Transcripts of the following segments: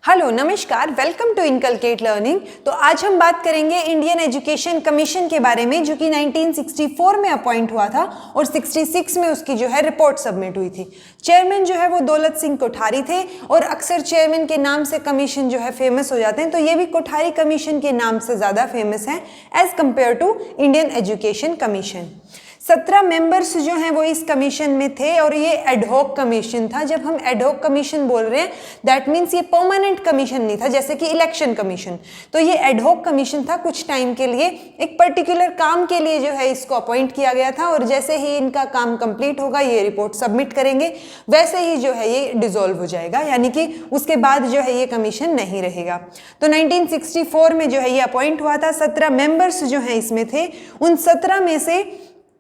Hello नमस्कार, welcome to inculcate learning. तो आज हम बात करेंगे इंडियन एजुकेशन कमीशन के बारे में, जो कि 1964 में अपॉइंट हुआ था और 66 में उसकी जो है रिपोर्ट सबमिट हुई थी। चेयरमैन जो है वो दौलत सिंह कोठारी थे और अक्सर चेयरमैन के नाम से कमीशन जो है फेमस हो जाते हैं, तो ये भी कोठारी कमीशन के नाम से ज़्यादा फेमस है as compare to Indian education commission. 17 members जो हैं वो इस कमीशन में थे और ये एडहॉक कमीशन था। जब हम एडहॉक कमीशन बोल रहे हैं दैट मीन्स ये परमानेंट कमीशन नहीं था, जैसे कि इलेक्शन कमीशन। तो ये एडहॉक कमीशन था, कुछ टाइम के लिए एक पर्टिकुलर काम के लिए जो है इसको अपॉइंट किया गया था और जैसे ही इनका काम कंप्लीट होगा, ये रिपोर्ट सबमिट करेंगे, वैसे ही जो है ये डिसॉल्व हो जाएगा, यानी कि उसके बाद जो है ये कमीशन नहीं रहेगा। तो 1964 में जो है ये अपॉइंट हुआ था। 17 मेंबर्स जो हैं इसमें थे। उन 17 में से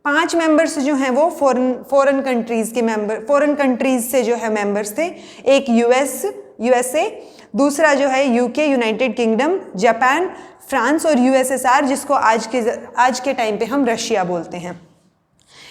5 मेंबर्स जो हैं वो फॉरेन कंट्रीज से जो है मेंबर्स थे। एक यूएसए, दूसरा जो है UK United kingdom, Japan, France और यूएसएसआर, जिसको आज के टाइम पे हम रशिया बोलते हैं।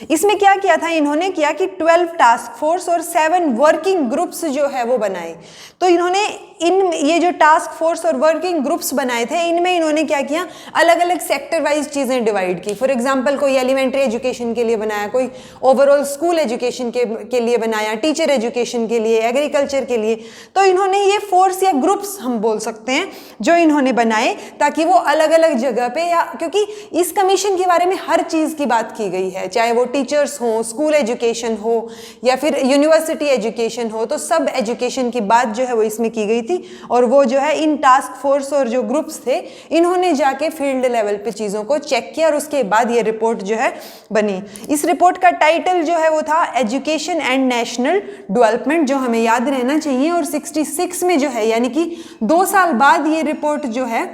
इसमें क्या किया था इन्होंने, किया कि 12 टास्क फोर्स और 7 वर्किंग ग्रुप्स जो है वो बनाए। तो इन्होंने ये जो टास्क फोर्स और वर्किंग ग्रुप्स बनाए थे, इनमें इन्होंने क्या किया, अलग अलग सेक्टर वाइज चीज़ें डिवाइड की। फॉर एग्जांपल कोई एलिमेंट्री एजुकेशन के लिए बनाया, कोई ओवरऑल स्कूल एजुकेशन के लिए बनाया, टीचर एजुकेशन के लिए, एग्रीकल्चर के लिए। तो इन्होंने ये फोर्स या ग्रुप्स हम बोल सकते हैं जो इन्होंने बनाए, ताकि वो अलग अलग जगह पे, या क्योंकि इस कमीशन के बारे में हर चीज़ की बात की गई है, चाहे वो टीचर्स हो, स्कूल एजुकेशन हो या फिर यूनिवर्सिटी एजुकेशन हो, तो सब एजुकेशन की बात जो है वो इसमें की गई थी। और वो जो है इन टास्क फोर्स और जो ग्रुप्स थे, इन्होंने जाके फील्ड लेवल पे चीज़ों को चेक किया और उसके बाद ये रिपोर्ट जो है बनी। इस रिपोर्ट का टाइटल जो है वो था एजुकेशन एंड नेशनल डेवलपमेंट, जो हमें याद रहना चाहिए। और 66 में जो है, यानी कि 2 साल बाद ये रिपोर्ट जो है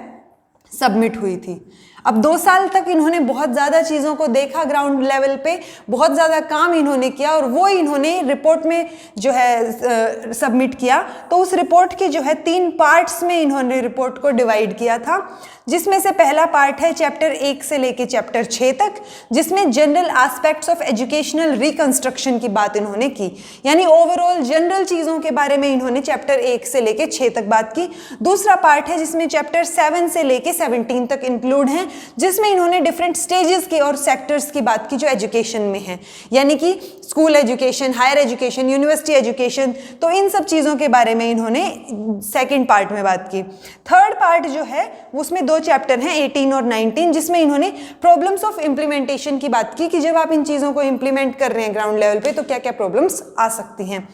सबमिट हुई थी। अब 2 साल तक इन्होंने बहुत ज़्यादा चीज़ों को देखा, ग्राउंड लेवल पे बहुत ज़्यादा काम इन्होंने किया और वो इन्होंने रिपोर्ट में जो है सबमिट किया। तो उस रिपोर्ट के जो है 3 पार्ट्स में इन्होंने रिपोर्ट को डिवाइड किया था, जिसमें से पहला पार्ट है चैप्टर 1 से लेके चैप्टर 6 तक, जिसमें general aspects of educational reconstruction की बात इन्होंने की, यानी ओवरऑल जनरल चीज़ों के बारे में इन्होंने चैप्टर 1 से लेके 6 तक बात की। दूसरा पार्ट है जिसमें चैप्टर 7 से लेके 17 तक इंक्लूड है, जिसमें इन्होंने डिफरेंट स्टेजेस की और सेक्टर्स की बात की जो एजुकेशन में है, यानी कि school education, higher education, university education. तो इन सब चीज़ों के बारे में इन्होंने सेकंड पार्ट में बात की। थर्ड पार्ट जो है उसमें 2 चैप्टर हैं 18 और 19, जिसमें इन्होंने प्रॉब्लम्स ऑफ इम्प्लीमेंटेशन की बात की कि जब आप इन चीज़ों को इम्प्लीमेंट कर रहे हैं ग्राउंड लेवल पे तो क्या क्या प्रॉब्लम्स आ सकती हैं।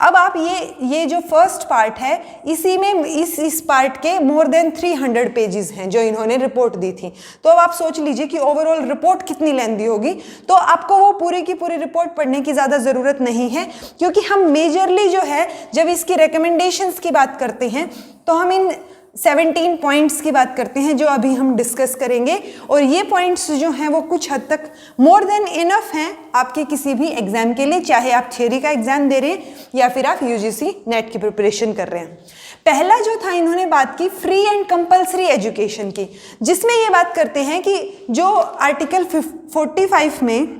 अब आप ये जो फर्स्ट पार्ट है, इसी में इस पार्ट के मोर देन 300 पेजेस हैं जो इन्होंने रिपोर्ट दी थी। तो अब आप सोच लीजिए कि ओवरऑल रिपोर्ट कितनी लेंथी होगी। तो आपको वो पूरी की पूरी रिपोर्ट पढ़ने की ज़्यादा ज़रूरत नहीं है, क्योंकि हम मेजरली जो है जब इसकी रिकमेंडेशंस की बात करते हैं तो हम इन 17 पॉइंट्स की बात करते हैं जो अभी हम डिस्कस करेंगे। और ये पॉइंट्स जो हैं वो कुछ हद तक मोर देन इनफ हैं आपके किसी भी एग्जाम के लिए, चाहे आप थियरी का एग्जाम दे रहे हैं या फिर आप यूजीसी नेट की प्रिपरेशन कर रहे हैं। पहला जो था, इन्होंने बात की फ्री एंड कंपल्सरी एजुकेशन की, जिसमें ये बात करते हैं कि जो आर्टिकल 45 में,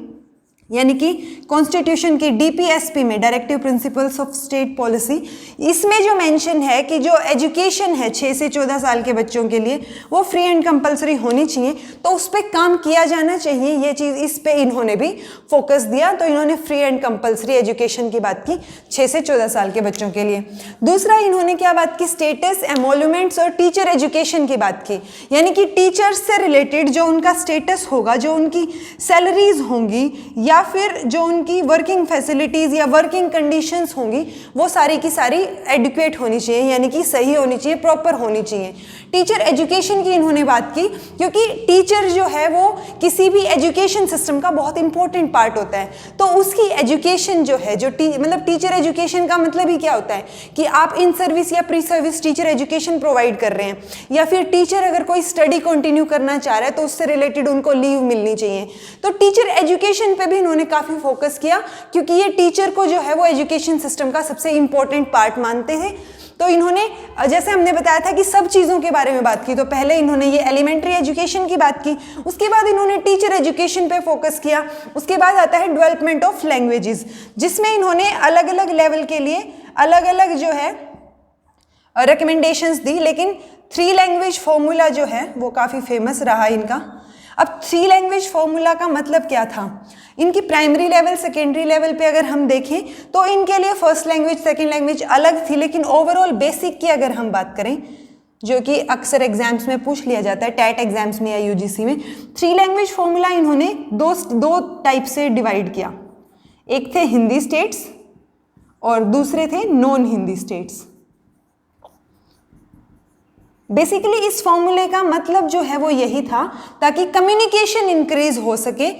यानी कि कॉन्स्टिट्यूशन की डीपीएसपी में, directive principles of state policy, इसमें जो मेंशन है कि जो एजुकेशन है 6 से 14 साल के बच्चों के लिए वो फ्री एंड कंपलसरी होनी चाहिए, तो उस पर काम किया जाना चाहिए। ये चीज़, इस पे इन्होंने भी फोकस दिया। तो इन्होंने फ्री एंड कंपलसरी एजुकेशन की बात की 6 से 14 साल के बच्चों के लिए। दूसरा इन्होंने क्या बात की, स्टेटस, एमोल्यूमेंट्स और टीचर एजुकेशन की बात की, यानी कि टीचर्स से रिलेटेड जो उनका स्टेटस होगा, जो उनकी सैलरीज होंगी या फिर जो उनकी वर्किंग फैसिलिटीज़ या वर्किंग कंडीशंस होंगी, वो सारी की सारी एडुकेट होनी चाहिए, यानी कि सही होनी चाहिए, प्रॉपर होनी चाहिए। टीचर एजुकेशन की इन्होंने बात की, क्योंकि टीचर जो है वो किसी भी एजुकेशन सिस्टम का बहुत इंपॉर्टेंट पार्ट होता है। तो उसकी एजुकेशन जो है, मतलब टीचर एजुकेशन का मतलब ही क्या होता है कि आप इन सर्विस या pre service teacher education provide कर रहे हैं, या फिर टीचर अगर कोई स्टडी कंटिन्यू करना चाह रहा है तो उससे रिलेटेड उनको लीव मिलनी चाहिए। तो टीचर एजुकेशन पे भी इन्होंने काफ़ी फोकस किया, क्योंकि ये टीचर को जो है वो एजुकेशन सिस्टम का सबसे इंपॉर्टेंट पार्ट मानते हैं। तो इन्होंने, जैसे हमने बताया था कि सब चीज़ों के बारे में बात की, तो पहले इन्होंने ये एलिमेंट्री एजुकेशन की बात की, उसके बाद इन्होंने टीचर एजुकेशन पे फोकस किया, उसके बाद आता है डेवलपमेंट ऑफ लैंग्वेजेस, जिसमें इन्होंने अलग अलग लेवल के लिए अलग अलग जो है रिकमेंडेशंस दी, लेकिन 3 लैंग्वेज फॉर्मूला जो है वो काफ़ी फेमस रहा इनका। अब 3 लैंग्वेज फॉर्मूला का मतलब क्या था? इनकी प्राइमरी लेवल सेकेंडरी लेवल पे अगर हम देखें तो इनके लिए फर्स्ट लैंग्वेज सेकेंड लैंग्वेज अलग थी, लेकिन ओवरऑल बेसिक की अगर हम बात करें, जो कि अक्सर एग्जाम्स में पूछ लिया जाता है, टैट एग्जाम्स में या यूजीसी में, 3 लैंग्वेज फॉर्मूला इन्होंने दो टाइप से डिवाइड किया। एक थे हिंदी स्टेट्स और दूसरे थे नॉन हिंदी स्टेट्स। बेसिकली इस फॉर्मूले का मतलब जो है वो यही था ताकि कम्युनिकेशन इंक्रीज हो सके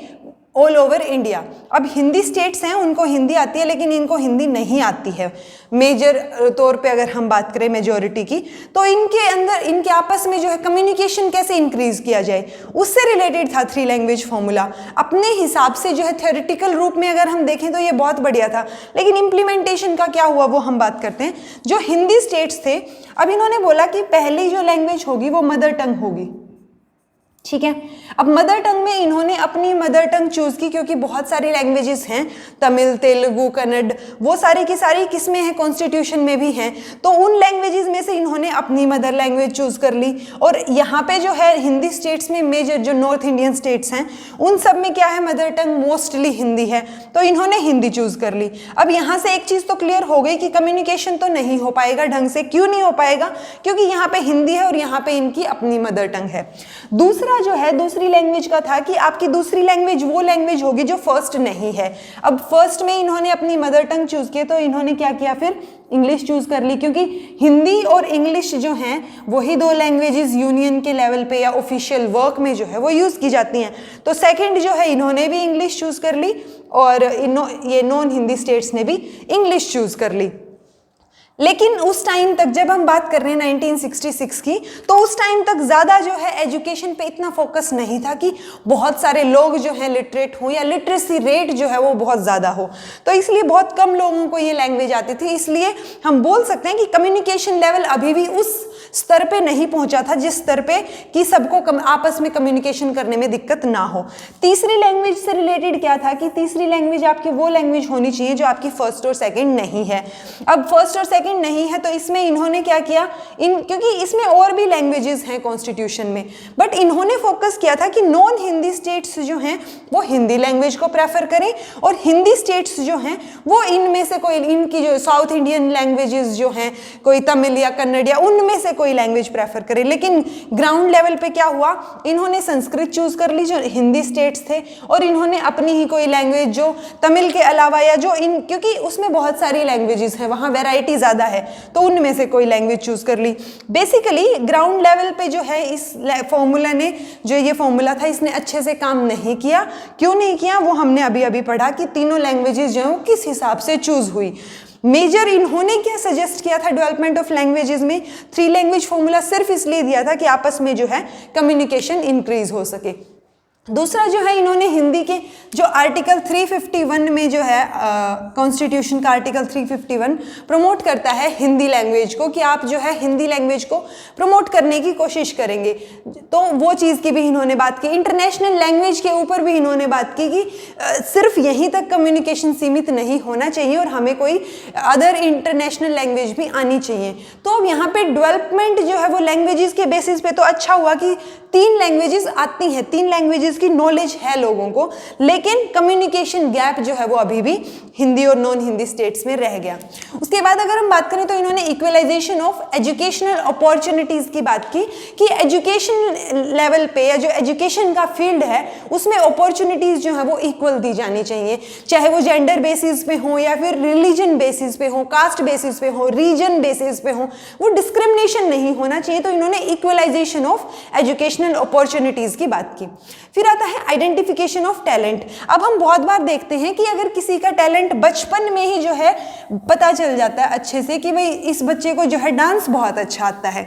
ऑल ओवर इंडिया। अब हिंदी स्टेट्स हैं, उनको हिंदी आती है, लेकिन इनको हिंदी नहीं आती है मेजर तौर पे अगर हम बात करें मेजॉरिटी की, तो इनके अंदर इनके आपस में जो है कम्युनिकेशन कैसे इंक्रीज किया जाए उससे रिलेटेड था 3 लैंग्वेज फॉर्मूला। अपने हिसाब से जो है थ्योरेटिकल रूप में अगर हम देखें तो ये बहुत बढ़िया था, लेकिन इम्प्लीमेंटेशन का क्या हुआ वो हम बात करते हैं। जो हिंदी स्टेट्स थे, अब इन्होंने बोला कि पहली जो लैंग्वेज होगी वो मदर टंग होगी, ठीक है। अब मदर टंग में इन्होंने अपनी मदर टंग चूज की, क्योंकि बहुत सारी लैंग्वेजेस हैं, तमिल, तेलुगु, कन्नड़, वो सारी की सारी किस्में हैं, कॉन्स्टिट्यूशन में भी हैं, तो उन लैंग्वेजेस में से इन्होंने अपनी मदर लैंग्वेज चूज कर ली। और यहाँ पे जो है हिंदी स्टेट्स में मेजर जो नॉर्थ इंडियन स्टेट्स हैं उन सब में क्या है, मदर टंग मोस्टली हिंदी है, तो इन्होंने हिंदी चूज कर ली। अब यहाँ से एक चीज तो क्लियर हो गई कि कम्युनिकेशन तो नहीं हो पाएगा ढंग से। क्यों नहीं हो पाएगा? क्योंकि यहाँ पे हिंदी है और यहाँ पे इनकी अपनी मदर टंग है। दूसरा जो है दूसरी लैंग्वेज का था कि आपकी दूसरी लैंग्वेज वो लैंग्वेज होगी जो फर्स्ट नहीं है। अब फर्स्ट में इन्होंने अपनी मदर टंग चूज किया, तो इन्होंने क्या किया, फिर इंग्लिश चूज कर ली, क्योंकि हिंदी और इंग्लिश जो हैं वही 2 लैंग्वेजेस यूनियन के लेवल पे या ऑफिशियल वर्क में जो है वो यूज की जाती हैं। तो सेकंड जो है इन्होंने भी इंग्लिश चूज कर ली और ये नॉन हिंदी स्टेट्स ने भी इंग्लिश चूज कर ली। लेकिन उस टाइम तक जब हम बात कर रहे हैं 1966 की, तो उस टाइम तक ज़्यादा जो है एजुकेशन पे इतना फोकस नहीं था कि बहुत सारे लोग जो हैं लिटरेट हो या लिटरेसी रेट जो है वो बहुत ज़्यादा हो, तो इसलिए बहुत कम लोगों को ये लैंग्वेज आती थी। इसलिए हम बोल सकते हैं कि कम्युनिकेशन लेवल अभी भी उस स्तर पे नहीं पहुंचा था जिस स्तर पे कि सबको आपस में कम्युनिकेशन करने में दिक्कत ना हो। तीसरी लैंग्वेज से रिलेटेड क्या था कि तीसरी लैंग्वेज आपकी वो लैंग्वेज होनी चाहिए जो आपकी फर्स्ट और सेकंड नहीं है। अब फर्स्ट और सेकंड नहीं है तो इसमें इन्होंने क्या किया, क्योंकि इसमें और भी लैंग्वेजेस हैं कॉन्स्टिट्यूशन में, बट इन्होंने फोकस किया था कि नॉन हिंदी स्टेट्स जो हैं वो हिंदी लैंग्वेज को प्रेफर करें और हिंदी स्टेट्स जो हैं वो इनमें से कोई, इनकी जो साउथ इंडियन लैंग्वेजेस जो हैं, कोई तमिल या कन्नड़ या उनमें से कोई लैंग्वेज प्रेफर करें। लेकिन ग्राउंड लेवल पे क्या हुआ, इन्होंने संस्कृत चूज कर ली जो हिंदी स्टेट्स थे, और इन्होंने अपनी ही कोई लैंग्वेज जो तमिल के अलावा या जो क्योंकि उसमें बहुत सारी लैंग्वेजेस हैं, वहाँ वैरायटी ज़्यादा है, तो उनमें से कोई लैंग्वेज चूज कर ली। बेसिकली ग्राउंड लेवल पे जो है इस फॉर्मूला ने, जो ये फॉर्मूला था, इसने अच्छे से काम नहीं किया। क्यों नहीं किया वो हमने अभी अभी पढ़ा कि तीनों लैंग्वेजेस जो है वो किस हिसाब से चूज हुई। मेजर इन्होंने क्या सजेस्ट किया था डेवलपमेंट ऑफ लैंग्वेजेस में, 3 लैंग्वेज फॉर्मूला सिर्फ इसलिए दिया था कि आपस में जो है कम्युनिकेशन इंक्रीज हो सके। दूसरा जो है इन्होंने हिंदी के जो आर्टिकल 351 में जो है कॉन्स्टिट्यूशन का आर्टिकल 351 प्रमोट करता है हिंदी लैंग्वेज को, कि आप जो है हिंदी लैंग्वेज को प्रमोट करने की कोशिश करेंगे, तो वो चीज़ की भी इन्होंने बात की। इंटरनेशनल लैंग्वेज के ऊपर भी इन्होंने बात की कि सिर्फ यहीं तक कम्युनिकेशन सीमित नहीं होना चाहिए और हमें कोई अदर इंटरनेशनल लैंग्वेज भी आनी चाहिए। तो अब यहाँ पे डेवलपमेंट जो है वो लैंग्वेजेस के बेसिस पे तो अच्छा हुआ कि 3 लैंग्वेजेस आती हैं, 3 लैंग्वेजेस की नॉलेज है लोगों को, लेकिन कम्युनिकेशन गैप जो है वो अभी भी हिंदी और नॉन हिंदी स्टेट्स में रह गया। उसके बाद अगर हम बात करें तो इन्होंने इक्वलाइजेशन ऑफ एजुकेशनल अपॉर्चुनिटीज की बात की, कि एजुकेशन लेवल पे या जो एजुकेशन का फील्ड है उसमें अपॉर्चुनिटीज जो है वो इक्वल दी जानी चाहिए, चाहे वो जेंडर बेसिस पे हो या फिर रिलीजन बेसिस पे हो, कास्ट बेसिस पे हो, रीजन बेसिस पे हो, वो डिस्क्रिमिनेशन नहीं होना चाहिए। तो इन्होंने इक्वलाइजेशन ऑफ एजुकेशनल अपॉर्चुनिटीज की बात की। फिर आता है आइडेंटिफिकेशन ऑफ टैलेंट। अब हम बहुत बार देखते हैं कि अगर किसी का टैलेंट बचपन में ही जो है पता चल जाता है अच्छे से कि भाई इस बच्चे को जो है डांस बहुत अच्छा आता है,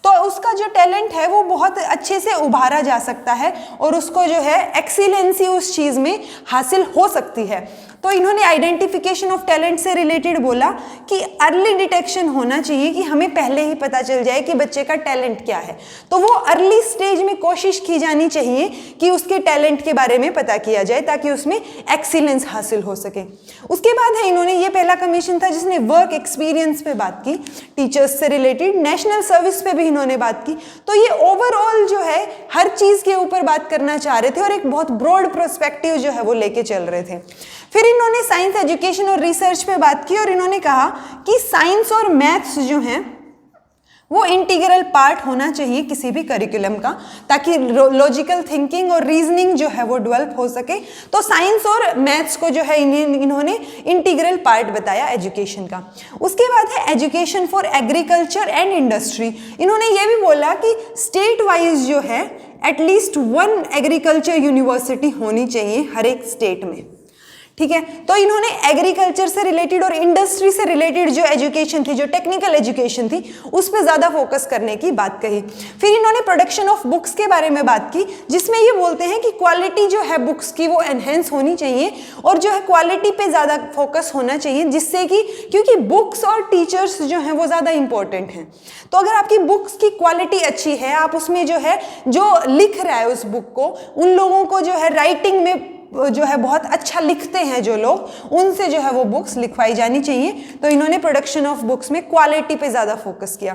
तो उसका जो टैलेंट है वो बहुत अच्छे से उभारा जा सकता है और उसको जो है एक्सीलेंसी उस चीज़ में हासिल हो सकती है। तो इन्होंने आइडेंटिफिकेशन ऑफ टैलेंट से रिलेटेड बोला कि अर्ली डिटेक्शन होना चाहिए, कि हमें पहले ही पता चल जाए कि बच्चे का टैलेंट क्या है। तो वो अर्ली स्टेज में कोशिश की जानी चाहिए कि उसके टैलेंट के बारे में पता किया जाए ताकि उसमें एक्सीलेंस हासिल हो सके। उसके बाद है इन्होंने, ये पहला कमीशन था जिसने वर्क एक्सपीरियंस पे बात की, टीचर्स से रिलेटेड, नेशनल सर्विस पे भी इन्होंने बात की। तो ये ओवरऑल जो है हर चीज़ के ऊपर बात करना चाह रहे थे और एक बहुत ब्रॉड पर्सपेक्टिव जो है वो लेके चल रहे थे। फिर इन्होंने साइंस एजुकेशन और रिसर्च पे बात की और इन्होंने कहा कि साइंस और मैथ्स जो हैं वो इंटीग्रल पार्ट होना चाहिए किसी भी करिकुलम का, ताकि लॉजिकल थिंकिंग और रीजनिंग जो है वो डेवलप हो सके। तो साइंस और मैथ्स को जो है इन्होंने इंटीग्रल पार्ट बताया एजुकेशन का। उसके बाद है education for agriculture and industry. इन्होंने ये भी बोला कि स्टेट वाइज जो है एटलीस्ट 1 एग्रीकल्चर यूनिवर्सिटी होनी चाहिए हर एक स्टेट में, ठीक है। तो इन्होंने एग्रीकल्चर से रिलेटेड और इंडस्ट्री से रिलेटेड जो एजुकेशन थी, जो टेक्निकल एजुकेशन थी, उस पर ज़्यादा फोकस करने की बात कही। फिर इन्होंने प्रोडक्शन ऑफ बुक्स के बारे में बात की, जिसमें ये बोलते हैं कि क्वालिटी जो है बुक्स की वो एनहेंस होनी चाहिए और जो है क्वालिटी पे ज़्यादा फोकस होना चाहिए, जिससे कि क्योंकि बुक्स और टीचर्स जो हैं वो ज़्यादा इंपॉर्टेंट हैं। तो अगर आपकी बुक्स की क्वालिटी अच्छी है, आप उसमें जो है जो लिख रहा है उस बुक को, उन लोगों को जो है राइटिंग में जो है बहुत अच्छा लिखते हैं जो लोग, उनसे जो है वो बुक्स लिखवाई जानी चाहिए। तो इन्होंने प्रोडक्शन ऑफ बुक्स में क्वालिटी पे ज़्यादा फोकस किया।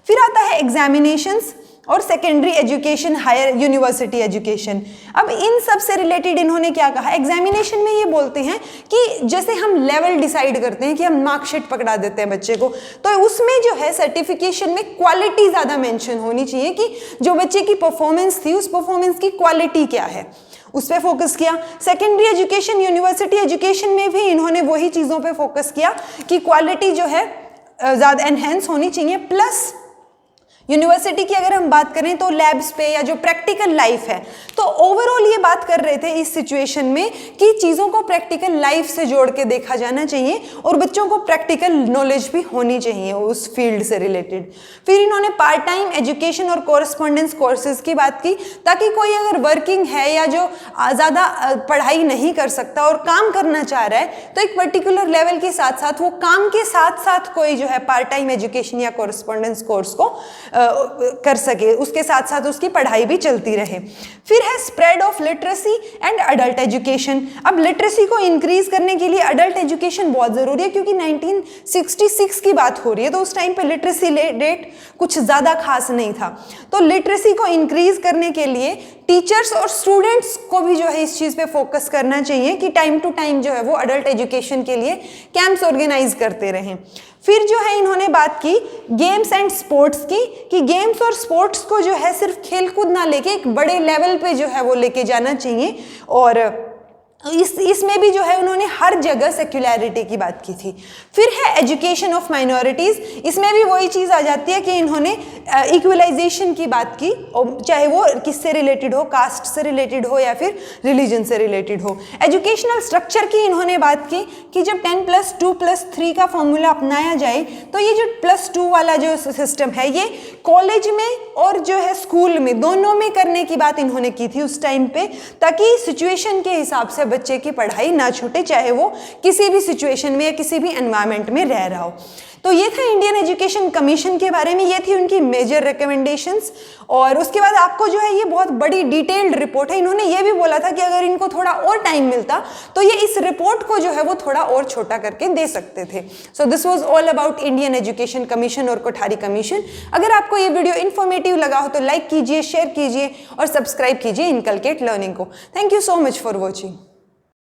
फिर आता है एग्जामिनेशंस और secondary education, higher university education. अब इन सब से रिलेटेड इन्होंने क्या कहा, एग्जामिनेशन में ये बोलते हैं कि जैसे हम लेवल डिसाइड करते हैं कि हम मार्कशीट पकड़ा देते हैं बच्चे को, तो उसमें जो है सर्टिफिकेशन में क्वालिटी ज़्यादा मेंशन होनी चाहिए कि जो बच्चे की परफॉर्मेंस थी उस परफॉर्मेंस की क्वालिटी क्या है, उस पर फोकस किया। सेकेंडरी एजुकेशन, यूनिवर्सिटी एजुकेशन में भी इन्होंने वही चीज़ों पे फोकस किया कि क्वालिटी जो है ज़्यादा एनहेंस होनी चाहिए। प्लस यूनिवर्सिटी की अगर हम बात करें तो लैब्स पे या जो प्रैक्टिकल लाइफ है, तो ओवरऑल ये बात कर रहे थे इस सिचुएशन में कि चीज़ों को प्रैक्टिकल लाइफ से जोड़ के देखा जाना चाहिए और बच्चों को प्रैक्टिकल नॉलेज भी होनी चाहिए उस फील्ड से रिलेटेड। फिर इन्होंने पार्ट टाइम एजुकेशन और कोरस्पॉन्डेंस कोर्सेज की बात की, ताकि कोई अगर वर्किंग है या जो ज़्यादा पढ़ाई नहीं कर सकता और काम करना चाह रहा है, तो एक पर्टिकुलर लेवल के साथ साथ वो काम के साथ साथ कोई जो है पार्ट टाइम एजुकेशन या कोरस्पॉन्डेंस कोर्स को कर सके, उसके साथ साथ उसकी पढ़ाई भी चलती रहे। फिर है spread of literacy and adult education. अब लिटरेसी को इंक्रीज करने के लिए अडल्ट एजुकेशन बहुत ज़रूरी है, क्योंकि 1966 की बात हो रही है, तो उस टाइम पे लिटरेसी रेट कुछ ज़्यादा खास नहीं था। तो लिटरेसी को इंक्रीज करने के लिए टीचर्स और स्टूडेंट्स को भी जो है इस चीज़ पे फोकस करना चाहिए कि टाइम टू टाइम जो है वो अडल्ट एजुकेशन के लिए कैंप्स ऑर्गेनाइज करते रहें। फिर जो है इन्होंने बात की गेम्स एंड स्पोर्ट्स की, कि गेम्स और स्पोर्ट्स को जो है सिर्फ खेलकूद ना लेके एक बड़े लेवल पे जो है वो लेके जाना चाहिए। और इसमें भी जो है उन्होंने हर जगह सेक्युलरिटी की बात की थी। फिर है एजुकेशन ऑफ माइनॉरिटीज़, इसमें भी वही चीज़ आ जाती है कि इन्होंने इक्वलाइजेशन की बात की, चाहे वो किससे रिलेटेड हो, कास्ट से रिलेटेड हो या फिर रिलीजन से रिलेटेड हो। एजुकेशनल स्ट्रक्चर की इन्होंने बात की कि जब 10+2+3 का फॉर्मूला अपनाया जाए, तो ये जो +2 वाला जो सिस्टम है ये कॉलेज में और जो है स्कूल में दोनों में करने की बात इन्होंने की थी उस टाइम पे, ताकि सिचुएशन के हिसाब से बच्चे की पढ़ाई ना छूटे, चाहे वो किसी भी सिचुएशन में या किसी भी एनवायरनमेंट में रह रहा हो। तो ये था इंडियन एजुकेशन कमीशन के बारे में, ये थी उनकी मेजर रिकमेंडेशंस। और उसके बाद आपको जो है ये बहुत बड़ी डिटेल्ड रिपोर्ट है। इन्होंने ये भी बोला था कि अगर इनको थोड़ा और टाइम मिलता तो ये इस रिपोर्ट को जो है वो थोड़ा और छोटा करके दे सकते थे। So this was all about Indian education commission और कोठारी कमीशन। अगर आपको ये वीडियो इन्फॉर्मेटिव लगा हो तो लाइक कीजिए, शेयर कीजिए और सब्सक्राइब कीजिए इनकलकेट लर्निंग को। Thank you so much for watching.